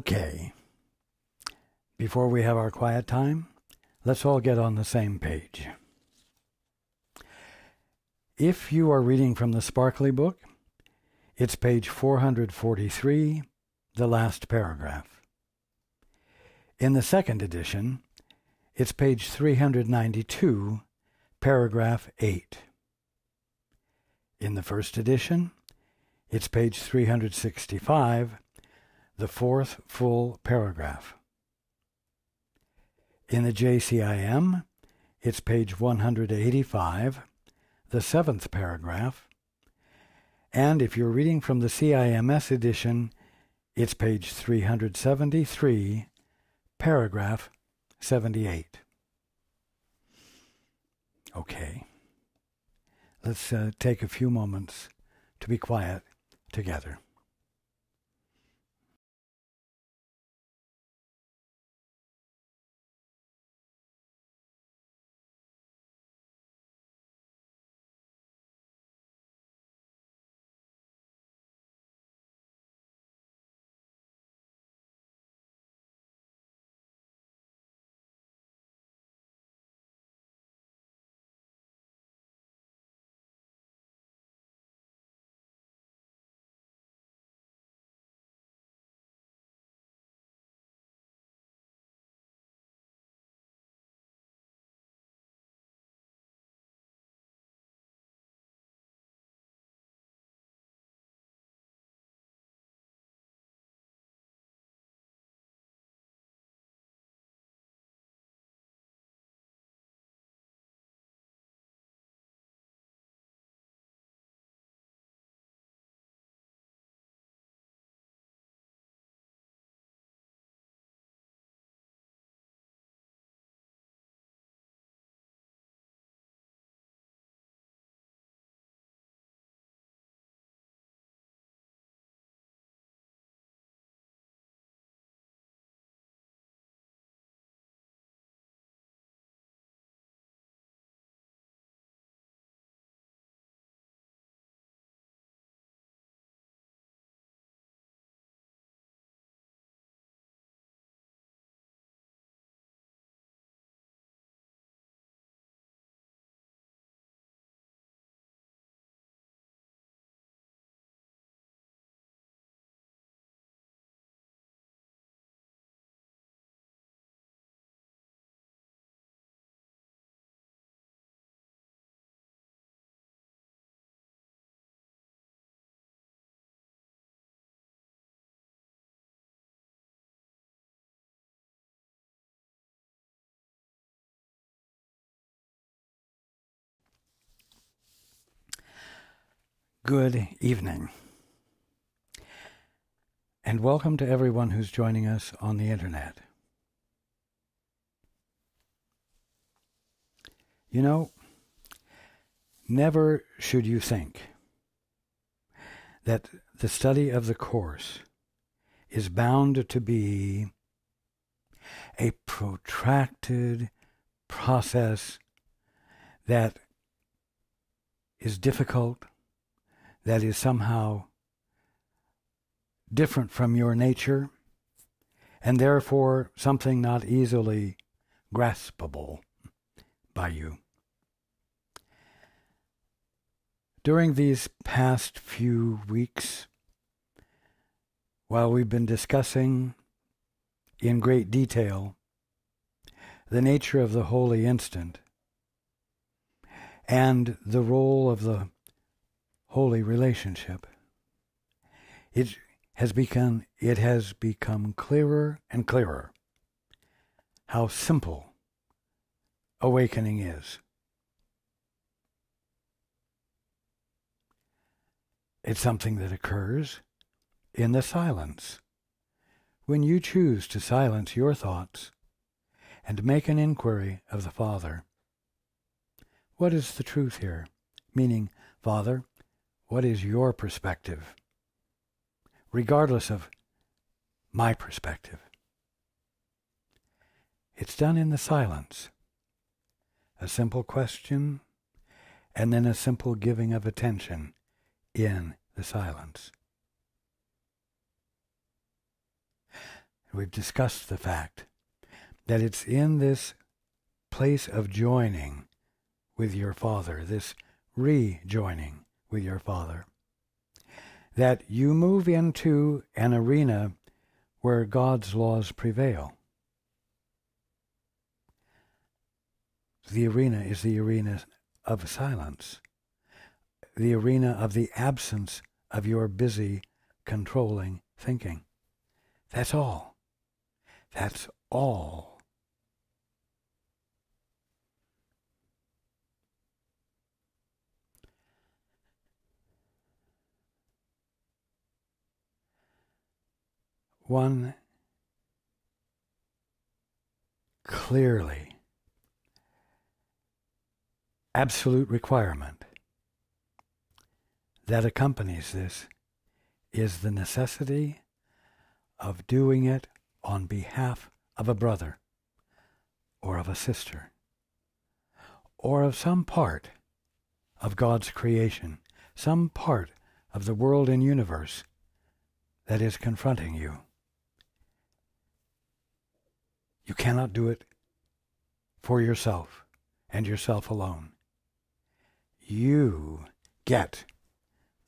Okay. Before we have our quiet time, let's all get on the same page. If you are reading from the Sparkly Book, it's page 443, the last paragraph. In the second edition, it's page 392, paragraph 8. In the first edition, it's page 365, the fourth full paragraph. In the JCIM, it's page 185, the seventh paragraph. And if you're reading from the CIMS edition, it's page 373, paragraph 78. Okay. Let's take a few moments to be quiet together. Good evening, and welcome to everyone who's joining us on the internet. You know, never should you think that the study of the Course is bound to be a protracted process that is difficult, that is somehow different from your nature, and therefore something not easily graspable by you. During these past few weeks, while we've been discussing in great detail the nature of the holy instant and the role of the holy relationship, it has become clearer and clearer how simple awakening is. It's something that occurs in the silence, when you choose to silence your thoughts and make an inquiry of the Father. What is the truth here? Meaning, Father, what is your perspective, regardless of my perspective? It's done in the silence. A simple question, and then a simple giving of attention in the silence. We've discussed the fact that it's in this place of joining with your Father, this rejoining with your Father, that you move into an arena where God's laws prevail. The arena is the arena of silence, the arena of the absence of your busy, controlling thinking. That's all. That's all. One clearly absolute requirement that accompanies this is the necessity of doing it on behalf of a brother or of a sister or of some part of God's creation, some part of the world and universe that is confronting you. You cannot do it for yourself and yourself alone. You get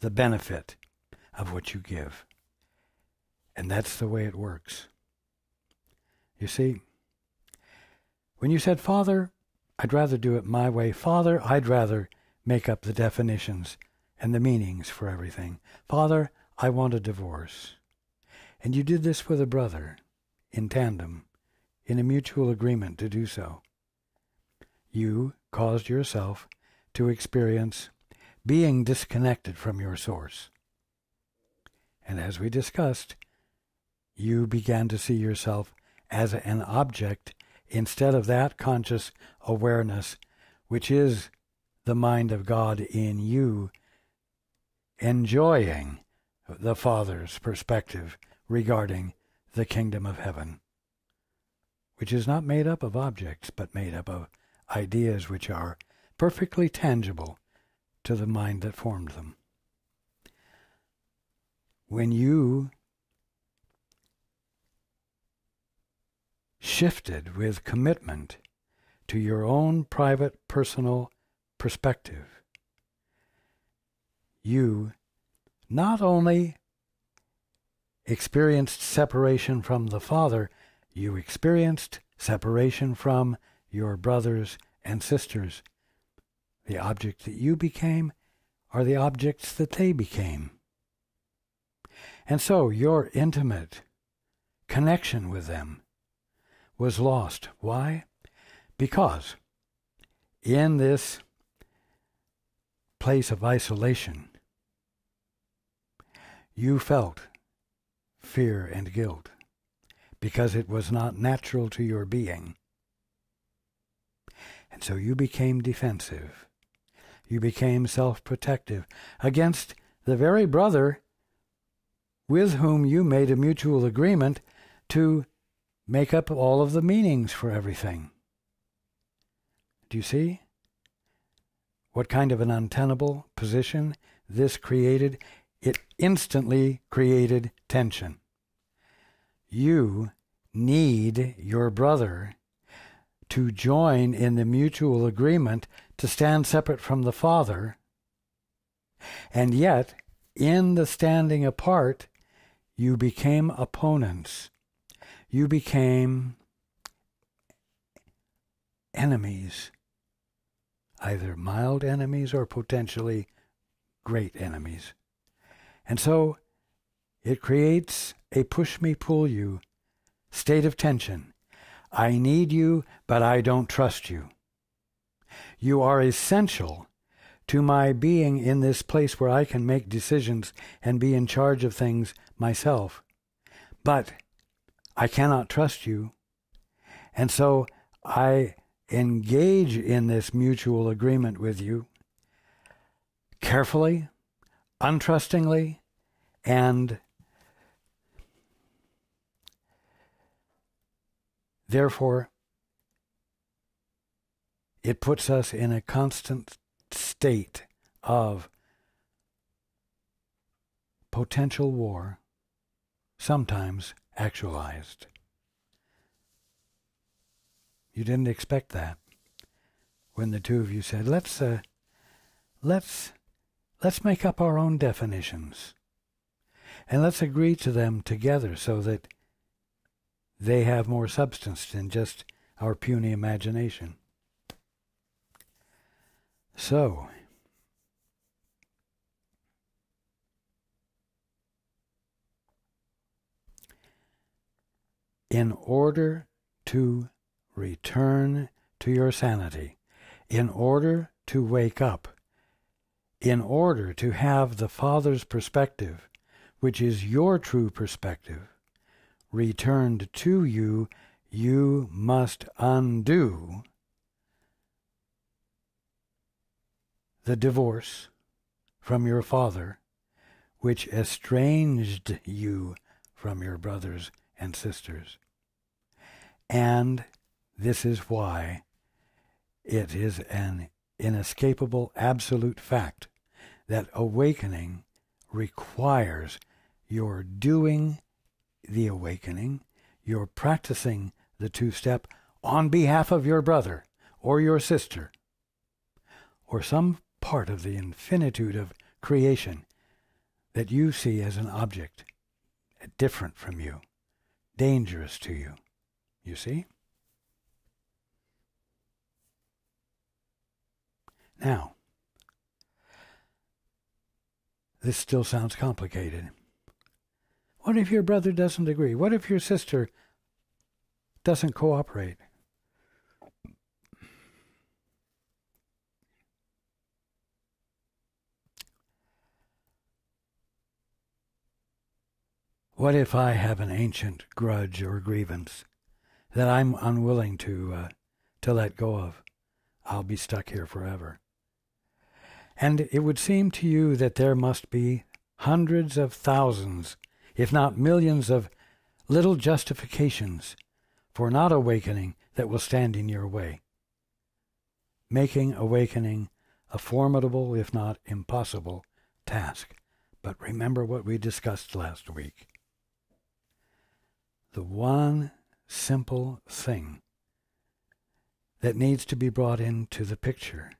the benefit of what you give. And that's the way it works. You see, when you said, Father, I'd rather do it my way. Father, I'd rather make up the definitions and the meanings for everything. Father, I want a divorce. And you did this with a brother, in tandem, in a mutual agreement to do so. You caused yourself to experience being disconnected from your source. And as we discussed, you began to see yourself as an object instead of that conscious awareness, which is the mind of God in you, enjoying the Father's perspective regarding the kingdom of heaven, which is not made up of objects, but made up of ideas which are perfectly tangible to the mind that formed them. When you shifted with commitment to your own private, personal perspective, you not only experienced separation from the Father, you experienced separation from your brothers and sisters. The object that you became are the objects that they became. And so your intimate connection with them was lost. Why? Because in this place of isolation, you felt fear and guilt because it was not natural to your being. And so you became defensive. You became self-protective against the very brother with whom you made a mutual agreement to make up all of the meanings for everything. Do you see what kind of an untenable position this created? It instantly created tension. You need your brother to join in the mutual agreement to stand separate from the Father, and yet, in the standing apart, you became opponents. You became enemies, either mild enemies or potentially great enemies. And so it creates a push-me-pull-you state of tension. I need you, but I don't trust you. You are essential to my being in this place where I can make decisions and be in charge of things myself. But I cannot trust you. And so I engage in this mutual agreement with you carefully, untrustingly, and therefore it puts us in a constant state of potential war, sometimes actualized. You didn't expect that when the two of you said, let's make up our own definitions and let's agree to them together so that they have more substance than just our puny imagination. So, in order to return to your sanity, in order to wake up, in order to have the Father's perspective, which is your true perspective, returned to you, you must undo the divorce from your father, which estranged you from your brothers and sisters. And this is why it is an inescapable absolute fact that awakening requires your doing the awakening, your practicing the two-step on behalf of your brother or your sister or some part of the infinitude of creation that you see as an object different from you, dangerous to you. You see? Now, this still sounds complicated. What if your brother doesn't agree? What if your sister doesn't cooperate? What if I have an ancient grudge or grievance that I'm unwilling to let go of? I'll be stuck here forever. And it would seem to you that there must be hundreds of thousands, if not millions, of little justifications for not awakening that will stand in your way, making awakening a formidable, if not impossible, task. But remember what we discussed last week. The one simple thing that needs to be brought into the picture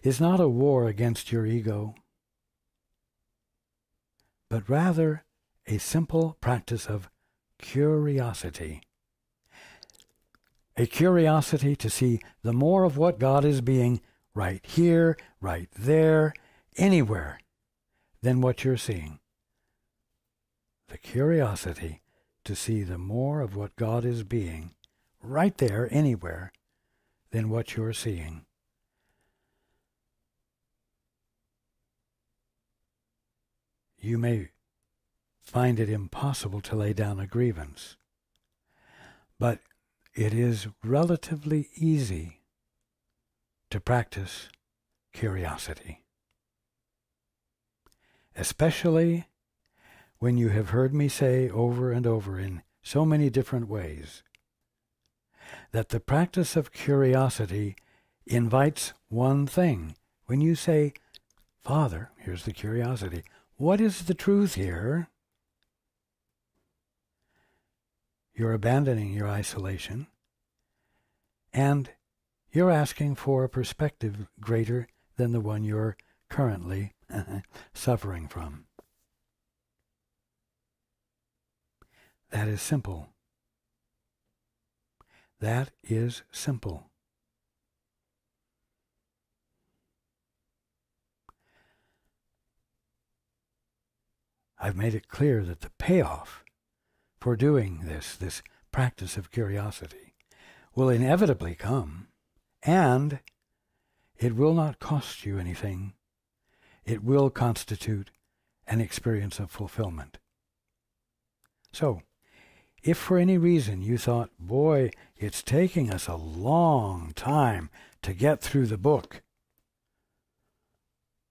is not a war against your ego, but rather a simple practice of curiosity. A curiosity to see the more of what God is being right here, right there, anywhere than what you're seeing. The curiosity to see the more of what God is being right there, anywhere, than what you're seeing. You may find it impossible to lay down a grievance, but it is relatively easy to practice curiosity, especially when you have heard me say over and over in so many different ways that the practice of curiosity invites one thing. When you say, Father, here's the curiosity, what is the truth here? You're abandoning your isolation, and you're asking for a perspective greater than the one you're currently suffering from. That is simple. That is simple. I've made it clear that the payoff for doing this practice of curiosity, will inevitably come, and it will not cost you anything. It will constitute an experience of fulfillment. So, if for any reason you thought, boy, it's taking us a long time to get through the book,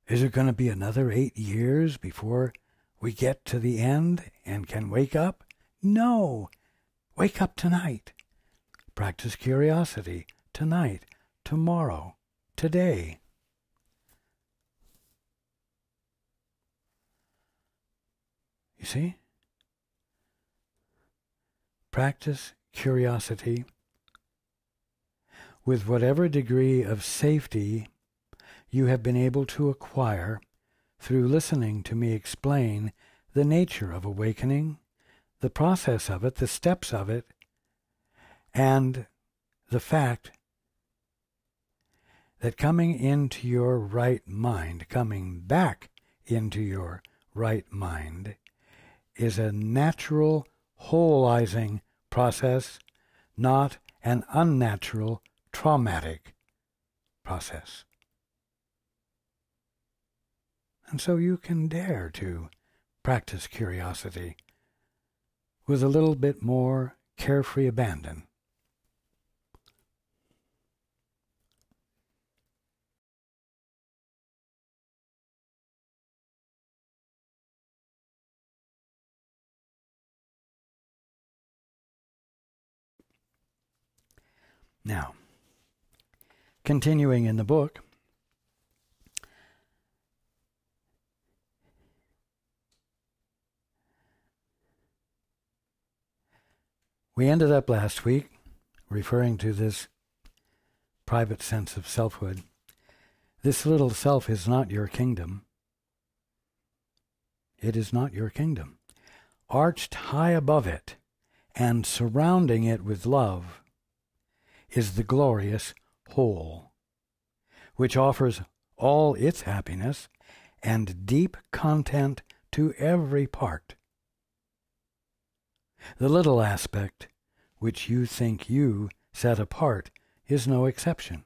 is it going to be another 8 years before we get to the end and can wake up? No. Wake up tonight. Practice curiosity tonight, tomorrow, today. You see? Practice curiosity, with whatever degree of safety you have been able to acquire through listening to me explain the nature of awakening, the process of it, the steps of it, and the fact that coming into your right mind, coming back into your right mind, is a natural wholizing process, not an unnatural traumatic process. And so you can dare to practice curiosity with a little bit more carefree abandon. Now, continuing in the book, we ended up last week referring to this private sense of selfhood. This little self is not your kingdom. It is not your kingdom. Arched high above it and surrounding it with love is the glorious whole, which offers all its happiness and deep content to every part. The little aspect which you think you set apart is no exception.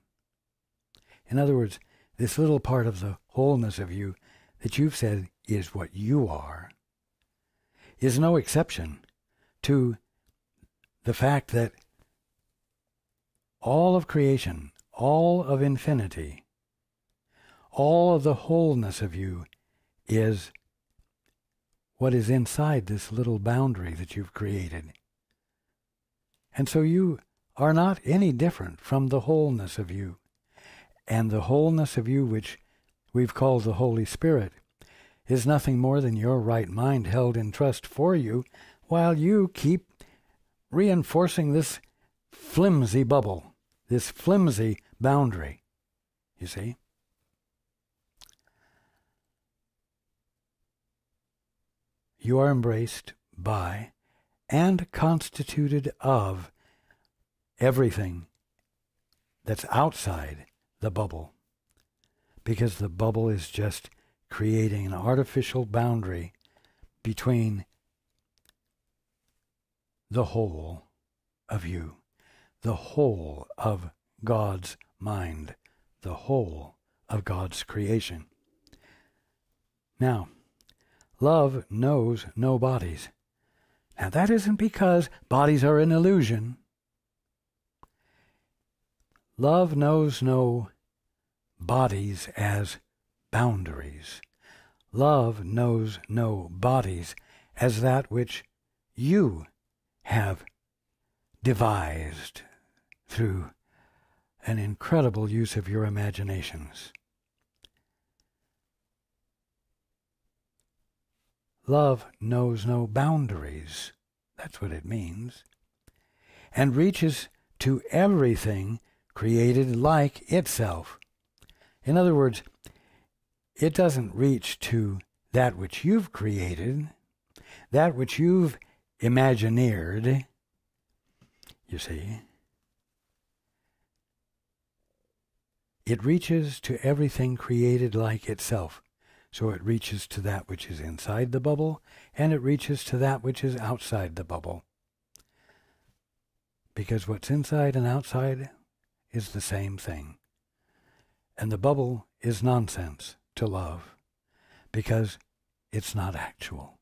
In other words, this little part of the wholeness of you that you've said is what you are is no exception to the fact that all of creation, all of infinity, all of the wholeness of you is what is inside this little boundary that you've created. And so you are not any different from the wholeness of you. And the wholeness of you, which we've called the Holy Spirit, is nothing more than your right mind held in trust for you while you keep reinforcing this flimsy bubble, this flimsy boundary, you see? You are embraced by and constituted of everything that's outside the bubble, because the bubble is just creating an artificial boundary between the whole of you, the whole of God's mind, the whole of God's creation. Now, love knows no bodies. Now, that isn't because bodies are an illusion. Love knows no bodies as boundaries. Love knows no bodies as that which you have devised through an incredible use of your imaginations. Love knows no boundaries. That's what it means. And reaches to everything created like itself. In other words, it doesn't reach to that which you've created, that which you've imagineered, you see. It reaches to everything created like itself. So it reaches to that which is inside the bubble, and it reaches to that which is outside the bubble. Because what's inside and outside is the same thing. And the bubble is nonsense to love, because it's not actual.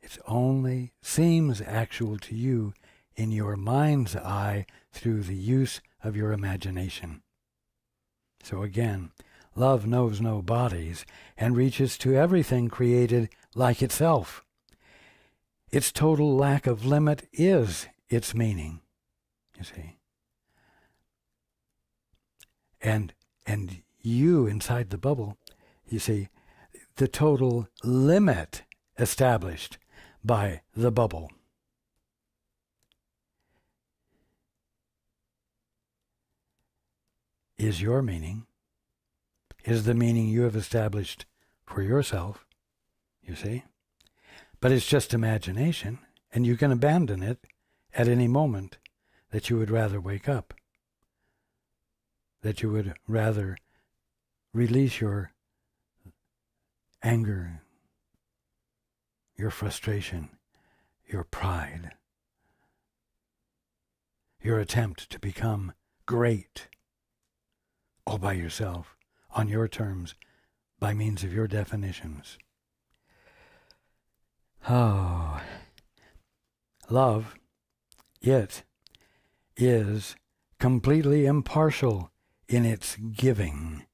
It only seems actual to you in your mind's eye through the use of your imagination. So again, love knows no bodies and reaches to everything created like itself. Its total lack of limit is its meaning, you see. And you inside the bubble, you see, the total limit established by the bubble is your meaning, is the meaning you have established for yourself, you see. But it's just imagination, and you can abandon it at any moment that you would rather wake up, that you would rather release your anger, your frustration, your pride, your attempt to become great all by yourself, on your terms, by means of your definitions. Oh, love, it is completely impartial in its giving,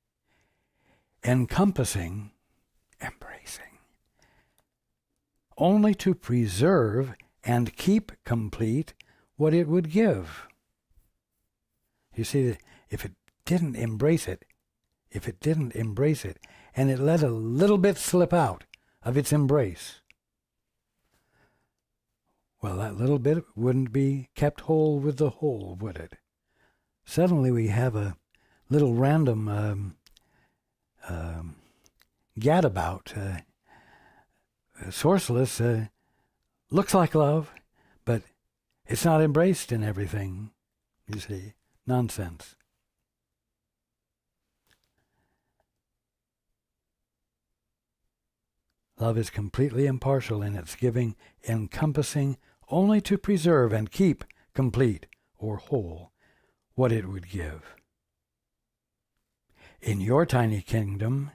encompassing, embracing, only to preserve and keep complete what it would give. You see, if it didn't embrace it, and it let a little bit slip out of its embrace, well, that little bit wouldn't be kept whole with the whole, would it? Suddenly we have a little random gadabout, sourceless, looks like love, but it's not embraced in everything, you see. Nonsense. Love is completely impartial in its giving, encompassing only to preserve and keep complete or whole what it would give. In your tiny kingdom,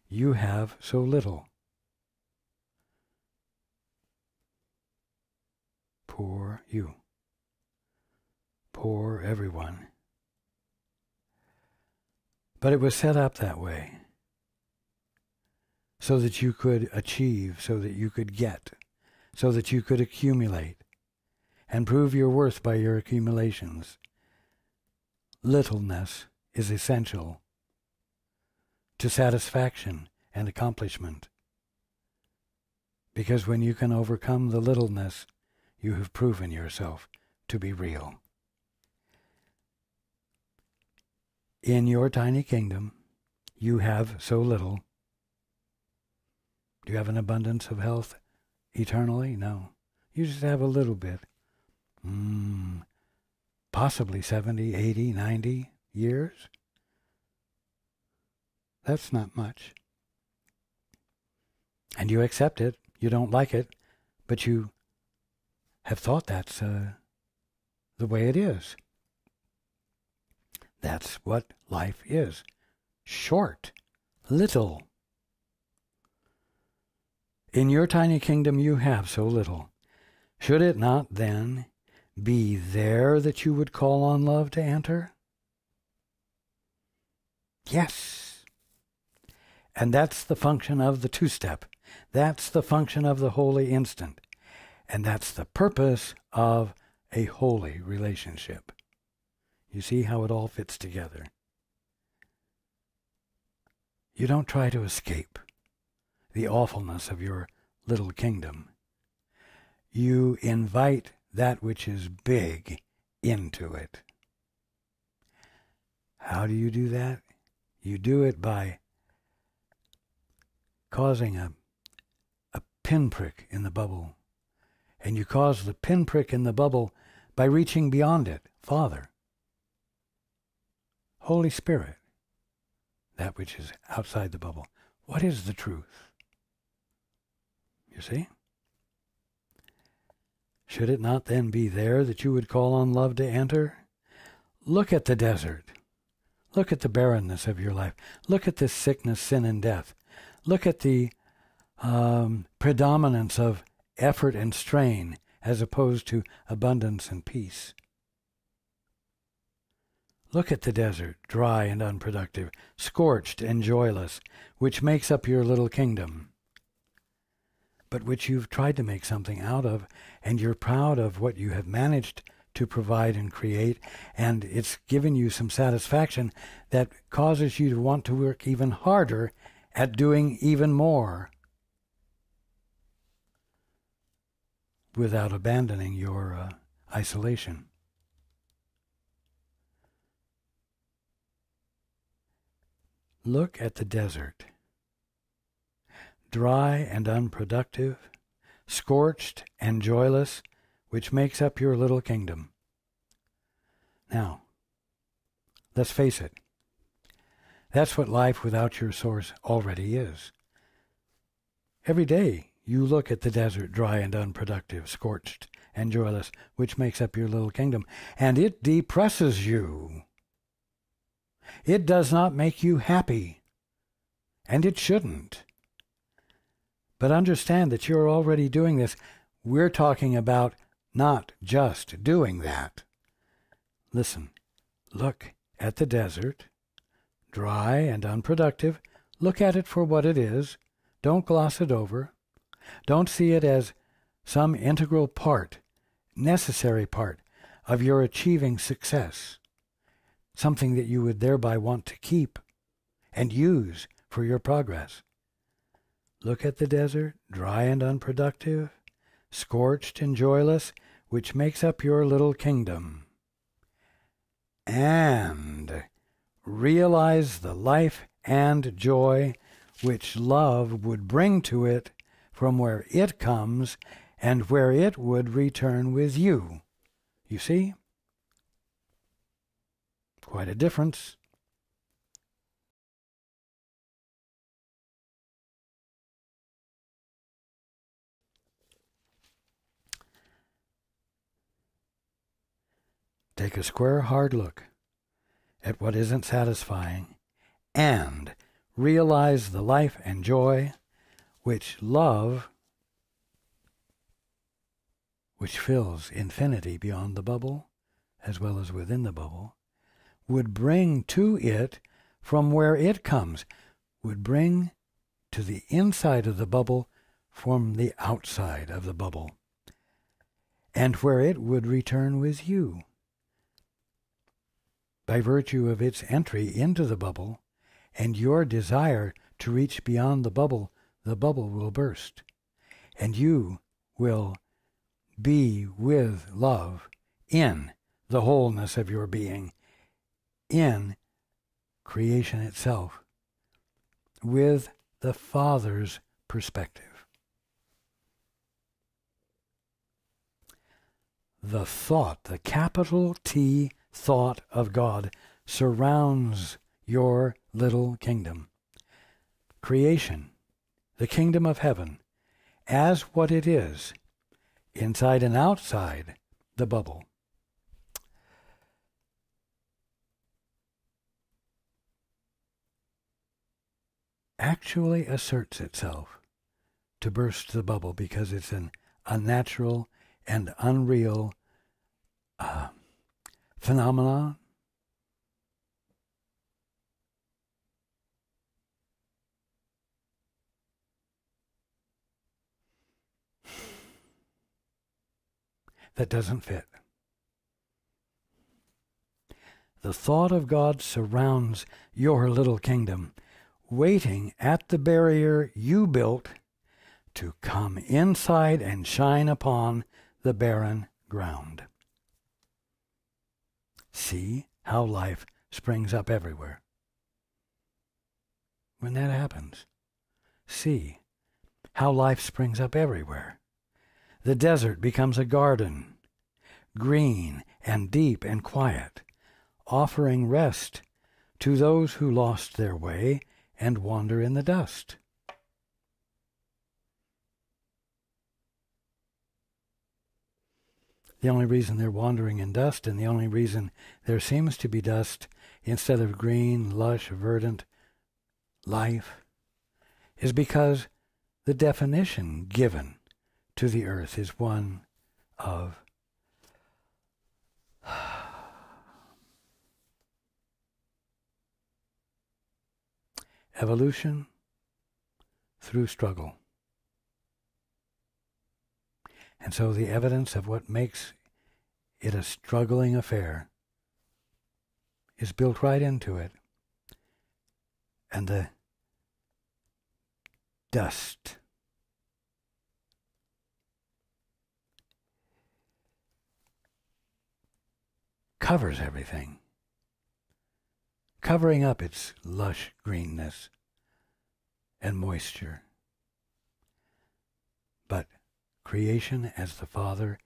you have so little. Poor you. Poor everyone. But it was set up that way, so that you could achieve, so that you could get, so that you could accumulate, and prove your worth by your accumulations. Littleness is essential to satisfaction and accomplishment, because when you can overcome the littleness, you have proven yourself to be real. In your tiny kingdom, you have so little. Do you have an abundance of health eternally? No. You just have a little bit. Possibly 70, 80, 90 years. That's not much. And you accept it. You don't like it, but you have thought that's the way it is. That's what life is. Short. Little. In your tiny kingdom you have so little. Should it not, then, be there that you would call on love to enter? Yes. And that's the function of the two-step. That's the function of the holy instant. And that's the purpose of a holy relationship. You see how it all fits together. You don't try to escape the awfulness of your little kingdom. You invite that which is big into it. How do you do that? You do it by causing a pinprick in the bubble. And you cause the pinprick in the bubble by reaching beyond it. Father, Holy Spirit, that which is outside the bubble. What is the truth? You see? Should it not then be there that you would call on love to enter? Look at the desert. Look at the barrenness of your life. Look at this sickness, sin, and death. Look at the predominance of effort and strain as opposed to abundance and peace. Look at the desert, dry and unproductive, scorched and joyless, which makes up your little kingdom, but which you've tried to make something out of, and you're proud of what you have managed to provide and create, and it's given you some satisfaction that causes you to want to work even harder at doing even more without abandoning your isolation. Look at the desert, dry and unproductive, scorched and joyless, which makes up your little kingdom. Now, let's face it. That's what life without your source already is. Every day you look at the desert, dry and unproductive, scorched and joyless, which makes up your little kingdom, and it depresses you. It does not make you happy, and it shouldn't. But understand that you're already doing this. We're talking about not just doing that. Listen, look at the desert, dry and unproductive. Look at it for what it is. Don't gloss it over. Don't see it as some integral part, necessary part of your achieving success, something that you would thereby want to keep and use for your progress. Look at the desert, dry and unproductive, scorched and joyless, which makes up your little kingdom. And realize the life and joy which love would bring to it from where it comes and where it would return with you. You see? Quite a difference. Take a square, hard look at what isn't satisfying and realize the life and joy which love, which fills infinity beyond the bubble as well as within the bubble, would bring to it from where it comes, would bring to the inside of the bubble from the outside of the bubble, and where it would return with you. By virtue of its entry into the bubble and your desire to reach beyond the bubble will burst, and you will be with love in the wholeness of your being, in creation itself, with the Father's perspective. The thought, the capital T thought of God surrounds your little kingdom. Creation, the kingdom of heaven, as what it is, inside and outside the bubble. Actually asserts itself to burst the bubble because it's an unnatural and unreal phenomenon. That doesn't fit. The thought of God surrounds your little kingdom, waiting at the barrier you built to come inside and shine upon the barren ground. See how life springs up everywhere. When that happens, see how life springs up everywhere. The desert becomes a garden, green and deep and quiet, offering rest to those who lost their way and wander in the dust. The only reason they're wandering in dust, and the only reason there seems to be dust instead of green, lush, verdant life, is because the definition given to the earth is one of evolution through struggle. And so the evidence of what makes it a struggling affair is built right into it. And the dust covers everything. covering up its lush greenness and moisture. But creation, as the Father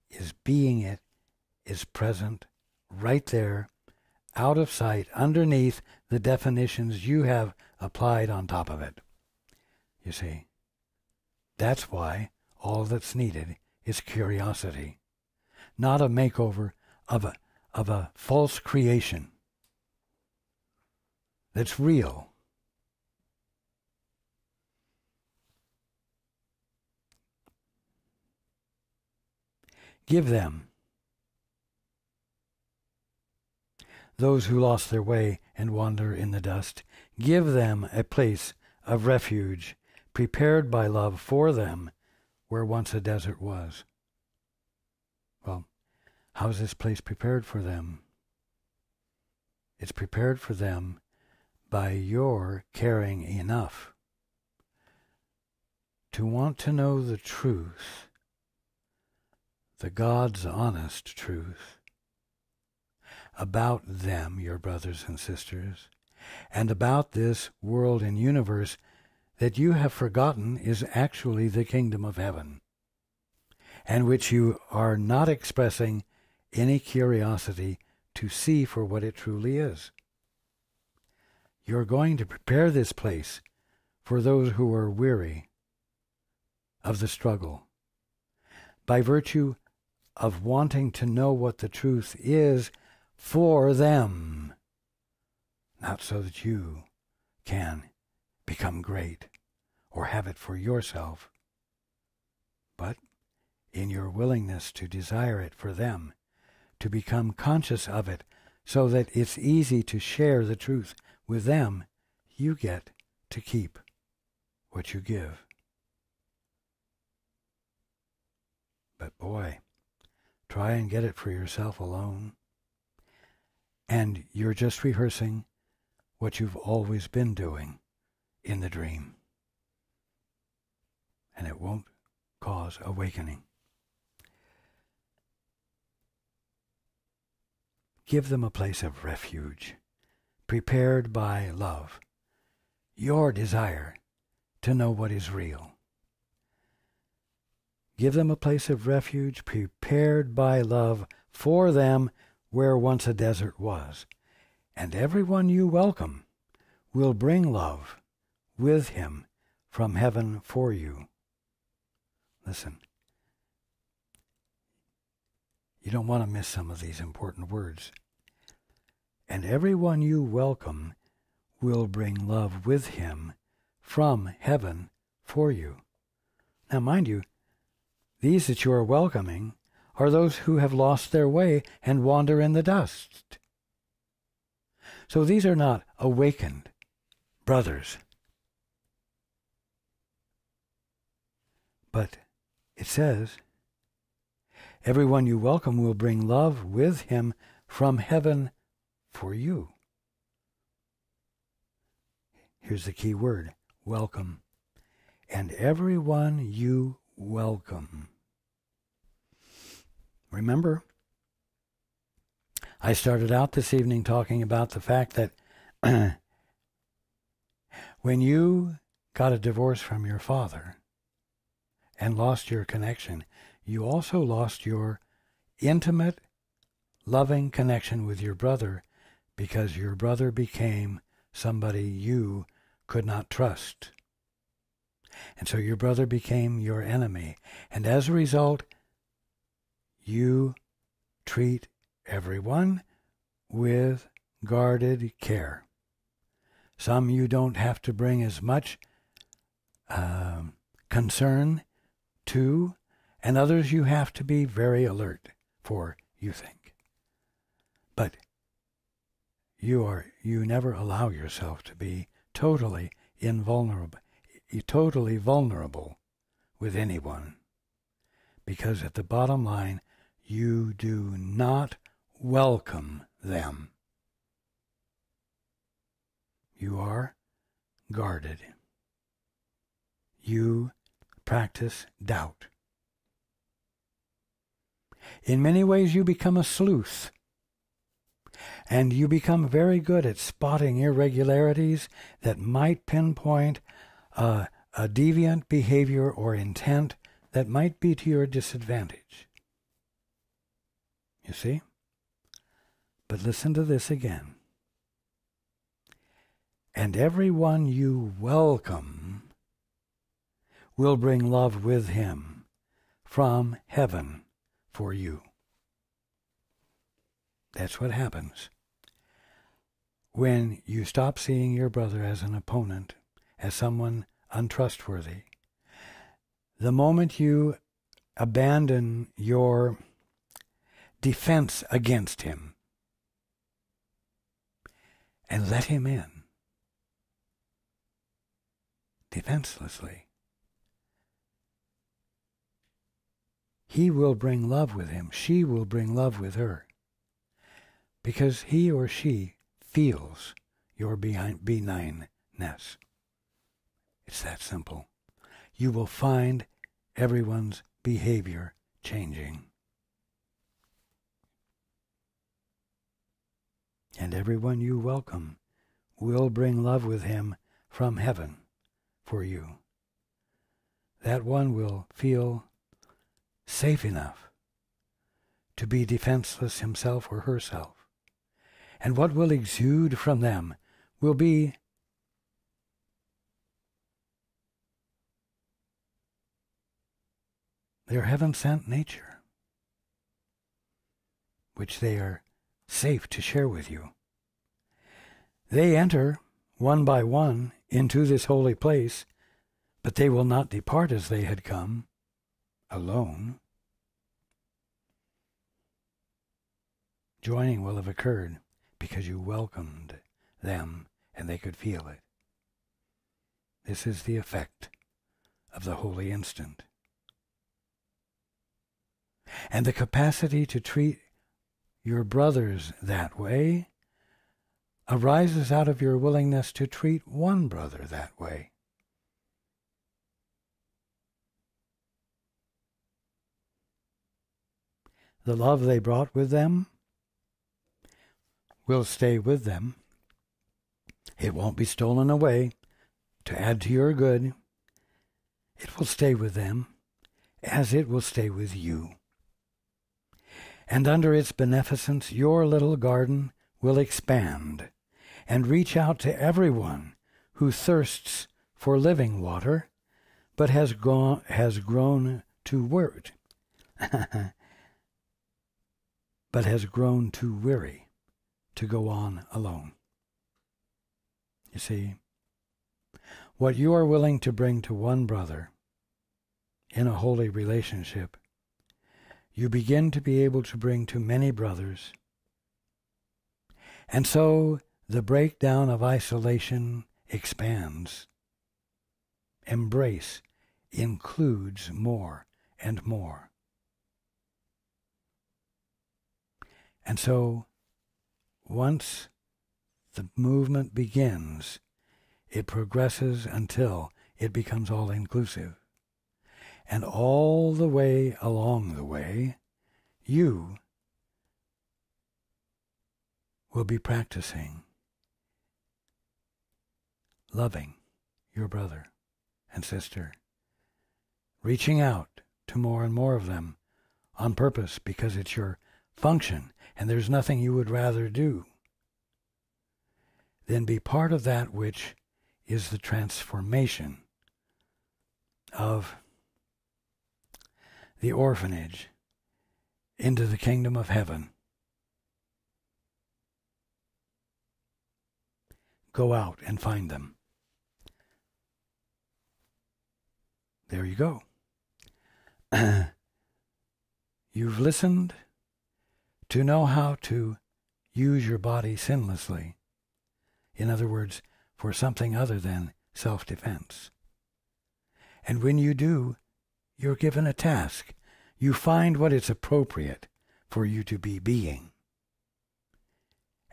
is being it, is present right there, out of sight, underneath the definitions you have applied on top of it. You see, that's why all that's needed is curiosity, not a makeover of a false creation that's real. Give them, those who lost their way and wander in the dust, give them a place of refuge prepared by love for them where once a desert was. Well, how's this place prepared for them? It's prepared for them by your caring enough to want to know the truth, the God's honest truth, about them, your brothers and sisters, and about this world and universe that you have forgotten is actually the kingdom of heaven, and which you are not expressing any curiosity to see for what it truly is. You're going to prepare this place for those who are weary of the struggle, by virtue of wanting to know what the truth is for them, not so that you can become great or have it for yourself, but in your willingness to desire it for them, to become conscious of it so that it's easy to share the truth with them, you get to keep what you give. But boy, try and get it for yourself alone, and you're just rehearsing what you've always been doing in the dream, and it won't cause awakening. Give them a place of refuge, prepared by love, your desire to know what is real. Give them a place of refuge prepared by love for them where once a desert was. And everyone you welcome will bring love with him from heaven for you. Listen, you don't want to miss some of these important words. And everyone you welcome will bring love with him from heaven for you. Now, mind you, these that you are welcoming are those who have lost their way and wander in the dust. So these are not awakened brothers. But it says, everyone you welcome will bring love with him from heaven for you. Here's the key word, welcome. And everyone you welcome. Remember, I started out this evening talking about the fact that when you got a divorce from your father and lost your connection, you also lost your intimate, loving connection with your brother, because your brother became somebody you could not trust. And so your brother became your enemy. And as a result, you treat everyone with guarded care. Some you don't have to bring as much concern to, and others you have to be very alert for, you think. But you never allow yourself to be totally vulnerable with anyone, because at the bottom line, you do not welcome them. You are guarded. You practice doubt. In many ways, you become a sleuth. And you become very good at spotting irregularities that might pinpoint a deviant behavior or intent that might be to your disadvantage. You see? But listen to this again. And everyone you welcome will bring love with him from heaven for you. That's what happens when you stop seeing your brother as an opponent, as someone untrustworthy. The moment you abandon your defense against him and let him in defenselessly, he will bring love with him. She will bring love with her. Because he or she feels your benignness. It's that simple. You will find everyone's behavior changing. And everyone you welcome will bring love with him from heaven for you. That one will feel safe enough to be defenseless himself or herself. And what will exude from them will be their heaven-sent nature, which they are safe to share with you. They enter one by one into this holy place, but they will not depart as they had come, alone. Joining will have occurred because you welcomed them and they could feel it. This is the effect of the holy instant. And the capacity to treat your brothers that way arises out of your willingness to treat one brother that way. The love they brought with them will stay with them. It won't be stolen away to add to your good. It will stay with them as it will stay with you. And under its beneficence, your little garden will expand and reach out to everyone who thirsts for living water, but has grown too weary to go on alone. You see, what you are willing to bring to one brother in a holy relationship, you begin to be able to bring to many brothers. And so the breakdown of isolation expands. Embrace includes more and more. And so once the movement begins, it progresses until it becomes all-inclusive. And all the way along the way, you will be practicing loving your brother and sister, reaching out to more and more of them on purpose because it's your function and there's nothing you would rather do than be part of that which is the transformation of the orphanage into the kingdom of heaven. Go out and find them. There you go. You've listened to know how to use your body sinlessly. In other words, for something other than self-defense. And when you do, you're given a task. You find what is appropriate for you to be being.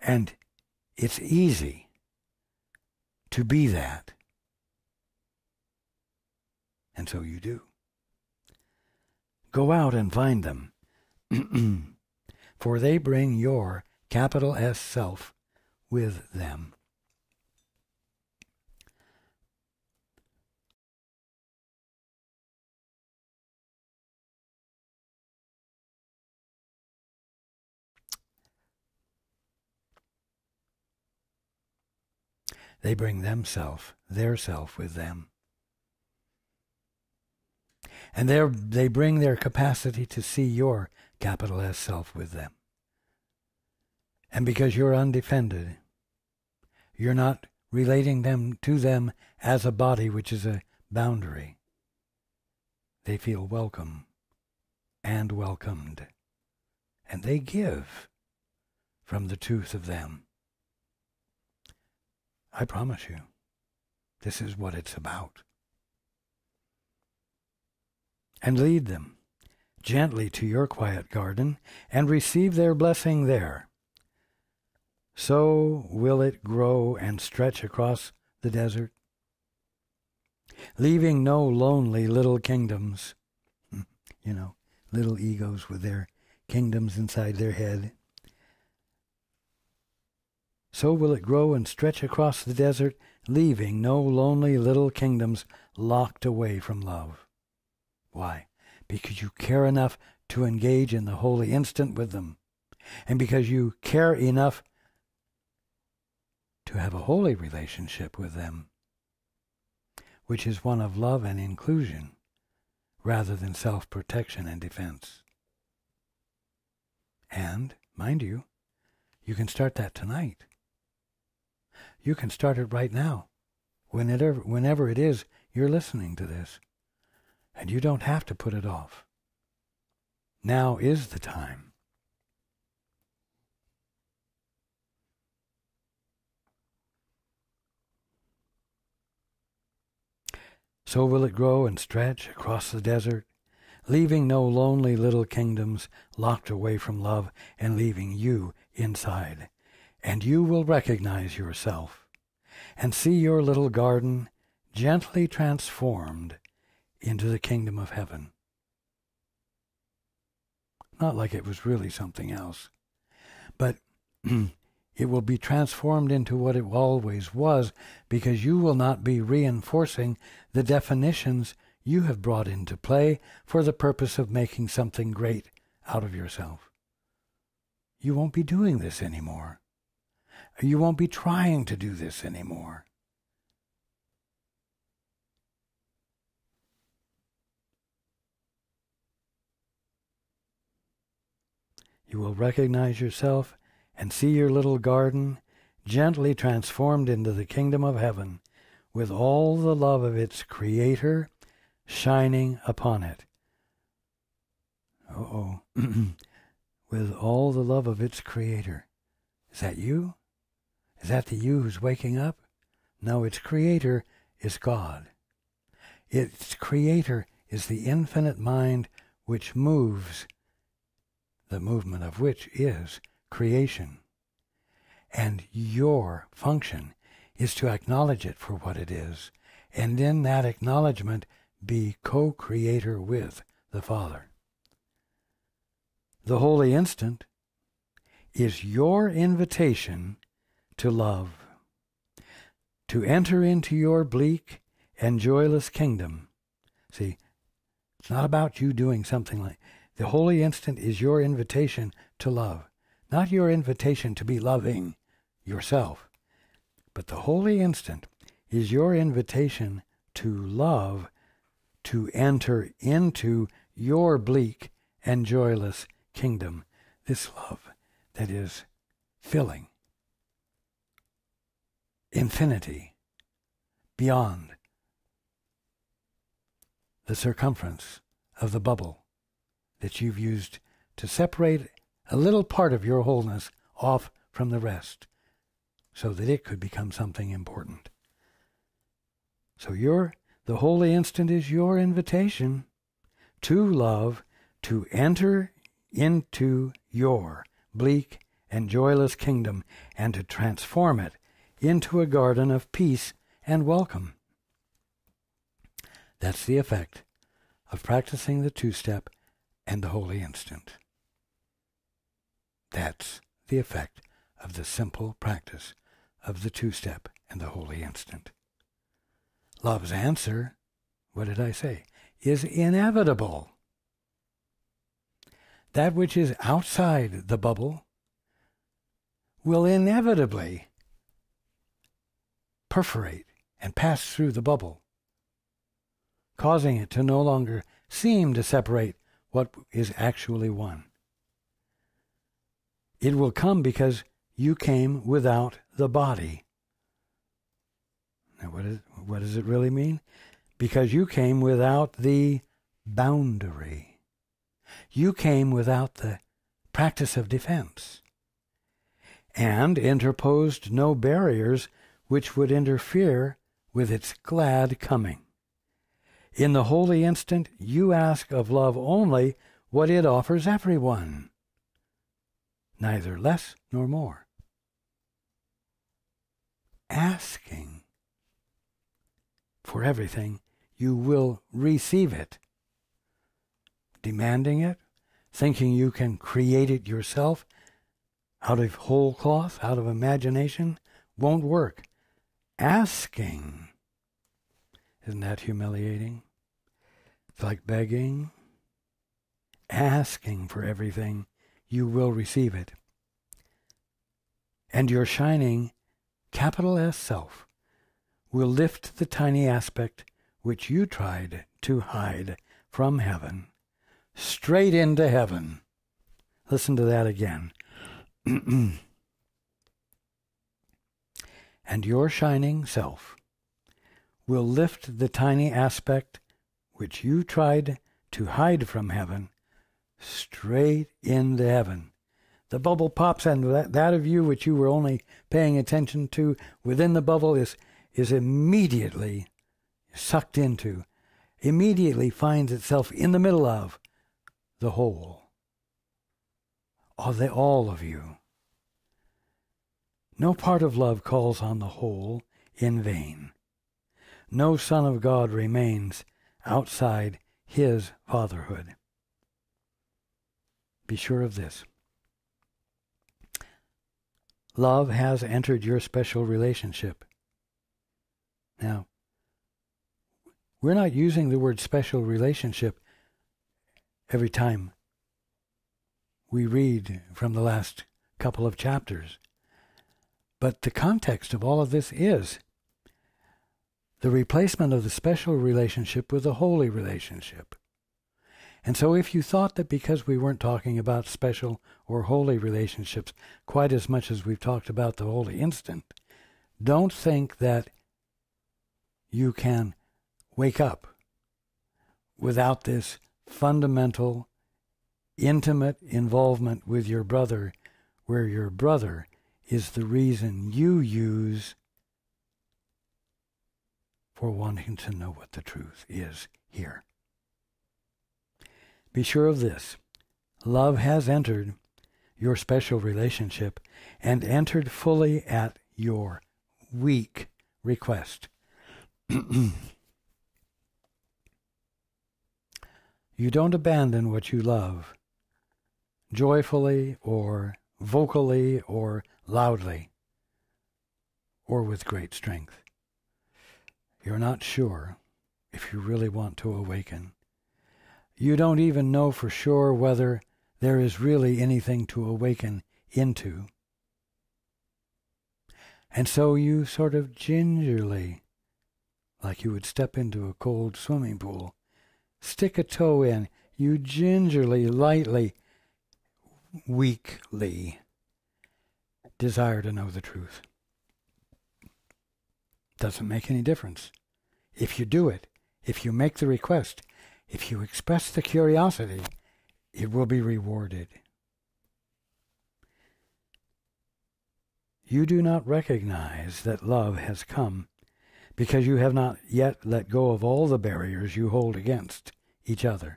And it's easy to be that. And so you do. Go out and find them, for they bring your capital S self, with them. They bring themself, their self with them. And they bring their capacity to see your capital S self with them. And because you're undefended, you're not relating them to them as a body, which is a boundary. They feel welcome and welcomed. And they give from the truth of them. I promise you, this is what it's about. And lead them gently to your quiet garden and receive their blessing there. So will it grow and stretch across the desert, leaving no lonely little kingdoms, little egos with their kingdoms inside their head. So will it grow and stretch across the desert, leaving no lonely little kingdoms locked away from love. Why? Because you care enough to engage in the holy instant with them, and because you care enough to have a holy relationship with them, which is one of love and inclusion, rather than self-protection and defense. And, mind you, you can start that tonight. You can start it right now, whenever it is you're listening to this. And you don't have to put it off. Now is the time. So will it grow and stretch across the desert, leaving no lonely little kingdoms locked away from love and leaving you inside. And you will recognize yourself and see your little garden gently transformed into the kingdom of heaven. Not like it was really something else, but it will be transformed into what it always was, because you will not be reinforcing the definitions you have brought into play for the purpose of making something great out of yourself. You won't be doing this anymore. You won't be trying to do this anymore. You will recognize yourself and see your little garden gently transformed into the kingdom of heaven, with all the love of its Creator shining upon it. With all the love of its Creator. Is that you? Is that the you who's waking up? No, its Creator is God. Its Creator is the infinite mind which moves, the movement of which is creation. And your function is to acknowledge it for what it is, and in that acknowledgement be co-creator with the Father. The holy instant is your invitation to love, to enter into your bleak and joyless kingdom. See, it's not about you doing something like the holy instant is your invitation to love, not your invitation to be loving yourself, but the holy instant is your invitation to love, to enter into your bleak and joyless kingdom, this love that is filling infinity beyond the circumference of the bubble that you've used to separate a little part of your wholeness off from the rest so that it could become something important. So the holy instant is your invitation to love, to enter into your bleak and joyless kingdom and to transform it into a garden of peace and welcome. That's the effect of practicing the two-step and the holy instant. That's the effect of the simple practice of the two-step and the holy instant. Love's answer, what did I say, is inevitable. That which is outside the bubble will inevitably perforate and pass through the bubble, causing it to no longer seem to separate what is actually one. It will come because you came without the body. Now, what does it really mean? Because you came without the boundary. You came without the practice of defense, and interposed no barriers which would interfere with its glad coming. In the holy instant, you ask of love only what it offers everyone, neither less nor more. Asking for everything, you will receive it. Demanding it, thinking you can create it yourself out of whole cloth, out of imagination, won't work. Asking, isn't that humiliating? It's like begging. Asking for everything, you will receive it. And your shining, capital S self, will lift the tiny aspect which you tried to hide from heaven, straight into heaven. Listen to that again. And your shining self will lift the tiny aspect which you tried to hide from heaven, straight into heaven. The bubble pops, and that of you which you were only paying attention to within the bubble is immediately sucked into, immediately finds itself in the middle of the whole, all of you. No part of love calls on the whole in vain. No Son of God remains outside his fatherhood. Be sure of this. Love has entered your special relationship. Now, we're not using the word special relationship every time we read from the last couple of chapters. But the context of all of this is the replacement of the special relationship with the holy relationship. And so if you thought that because we weren't talking about special or holy relationships quite as much as we've talked about the holy instant, don't think that you can wake up without this fundamental, intimate involvement with your brother, where your brother is the reason you use for wanting to know what the truth is here. Be sure of this. Love has entered your special relationship and entered fully at your weak request. You don't abandon what you love joyfully or vocally or loudly or with great strength. You're not sure if you really want to awaken. You don't even know for sure whether there is really anything to awaken into. And so you sort of gingerly, like you would step into a cold swimming pool, stick a toe in. You gingerly, lightly, weakly desire to know the truth. Doesn't make any difference. If you do it, if you make the request, if you express the curiosity, it will be rewarded. You do not recognize that love has come because you have not yet let go of all the barriers you hold against each other.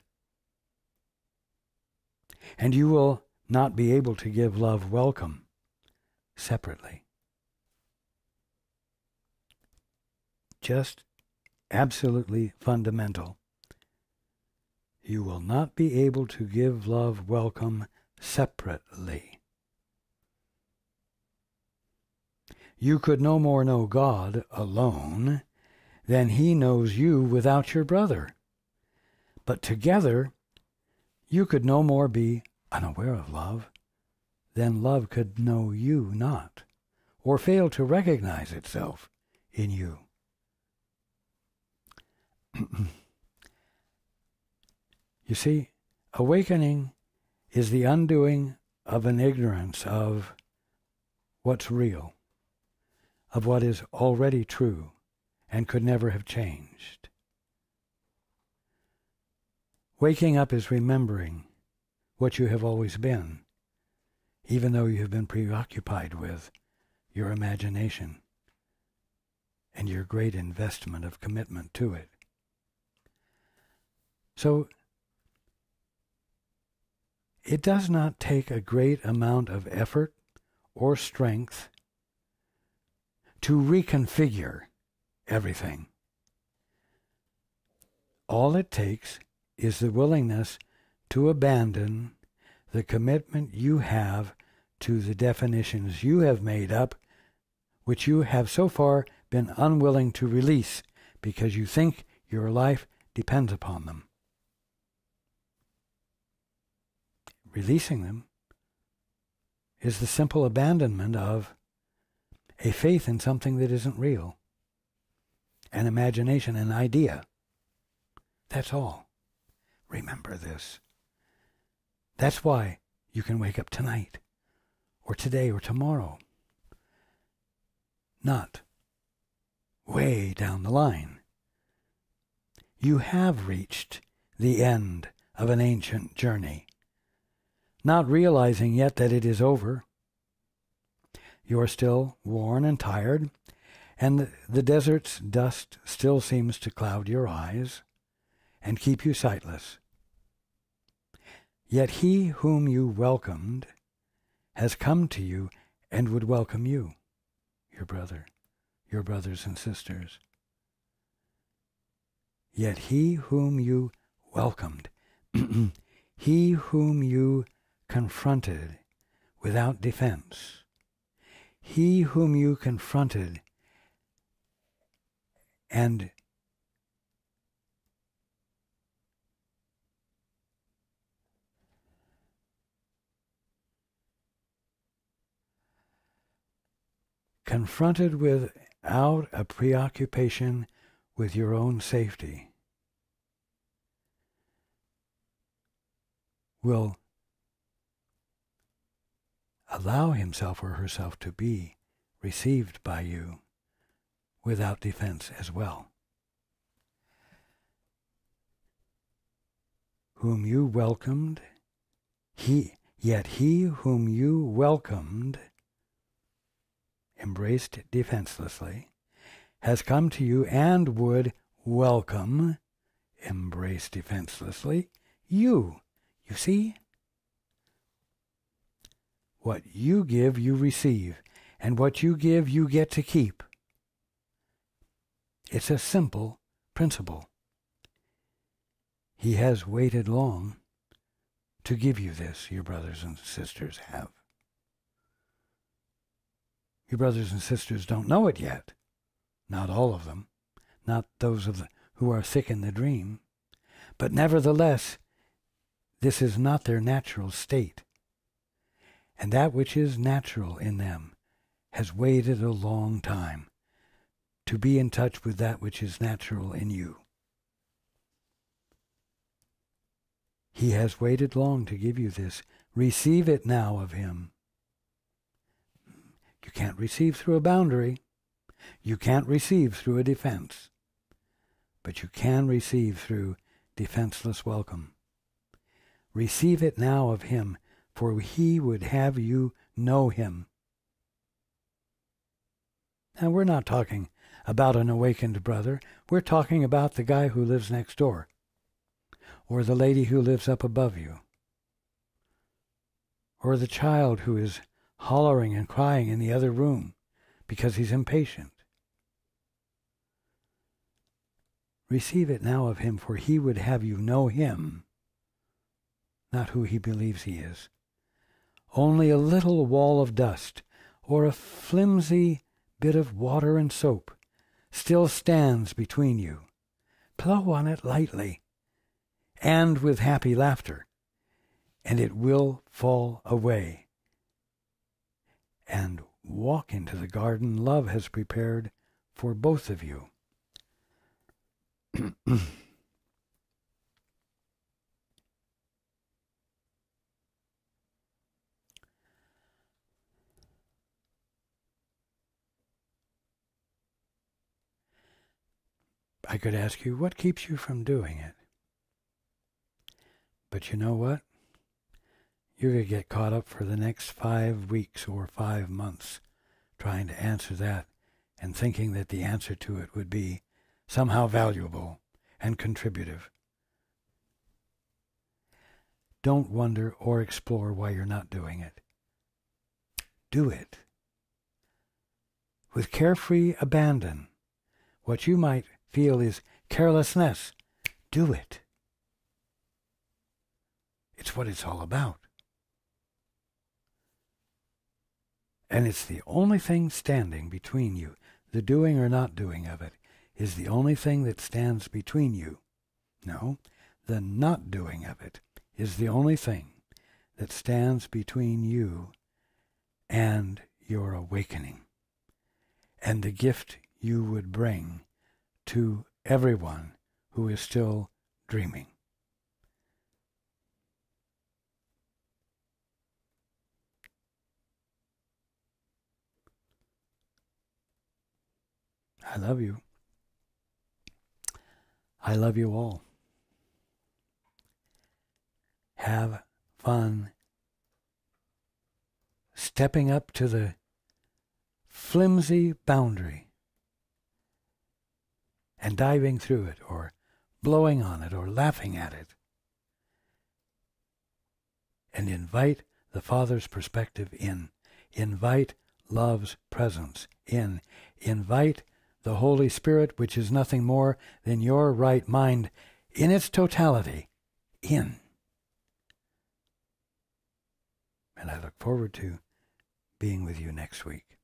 And you will not be able to give love welcome separately. Just absolutely fundamental. You will not be able to give love welcome separately. You could no more know God alone than he knows you without your brother. But together, you could no more be unaware of love than love could know you not, or fail to recognize itself in you. You see, awakening is the undoing of an ignorance of what's real, of what is already true and could never have changed. Waking up is remembering what you have always been, even though you have been preoccupied with your imagination and your great investment of commitment to it. So, it does not take a great amount of effort or strength to reconfigure everything. All it takes is the willingness to abandon the commitment you have to the definitions you have made up, which you have so far been unwilling to release because you think your life depends upon them. Releasing them is the simple abandonment of a faith in something that isn't real, an imagination, an idea. That's all. Remember this. That's why you can wake up tonight, or today, or tomorrow. Not way down the line. You have reached the end of an ancient journey, not realizing yet that it is over. You are still worn and tired, and the desert's dust still seems to cloud your eyes and keep you sightless. Yet he whom you welcomed has come to you and would welcome you, your brother, your brothers and sisters. Yet he whom you welcomed, he whom you confronted without defense, he whom you confronted and confronted without a preoccupation with your own safety, will allow himself or herself to be received by you without defense as well. Whom you welcomed, yet he whom you welcomed, embraced defenselessly, has come to you and would welcome, embrace defenselessly, you. You see? What you give, you receive, and what you give, you get to keep. It's a simple principle. He has waited long to give you this, your brothers and sisters have. Your brothers and sisters don't know it yet. Not all of them. Not those who are thick in the dream. But nevertheless, this is not their natural state. And that which is natural in them has waited a long time to be in touch with that which is natural in you. He has waited long to give you this. Receive it now of him. You can't receive through a boundary. You can't receive through a defense. But you can receive through defenseless welcome. Receive it now of him, for he would have you know him. Now, we're not talking about an awakened brother. We're talking about the guy who lives next door, or the lady who lives up above you, or the child who is hollering and crying in the other room because he's impatient. Receive it now of him, for he would have you know him, not who he believes he is. Only a little wall of dust, or a flimsy bit of water and soap still stands between you, blow on it lightly and with happy laughter, and it will fall away. And walk into the garden love has prepared for both of you. I could ask you, what keeps you from doing it? But you know what? You're going to get caught up for the next 5 weeks or 5 months trying to answer that and thinking that the answer to it would be somehow valuable and contributive. Don't wonder or explore why you're not doing it. Do it. With carefree abandon. What you might feel is carelessness. Do it. It's what it's all about. And it's the only thing standing between you. The doing or not doing of it is the only thing that stands between you. No, the not doing of it is the only thing that stands between you and your awakening and the gift you would bring to everyone who is still dreaming. I love you. I love you all. Have fun stepping up to the flimsy boundary and diving through it or blowing on it or laughing at it. And invite the Father's perspective in. Invite love's presence in. Invite the Holy Spirit, which is nothing more than your right mind in its totality, in. And I look forward to being with you next week.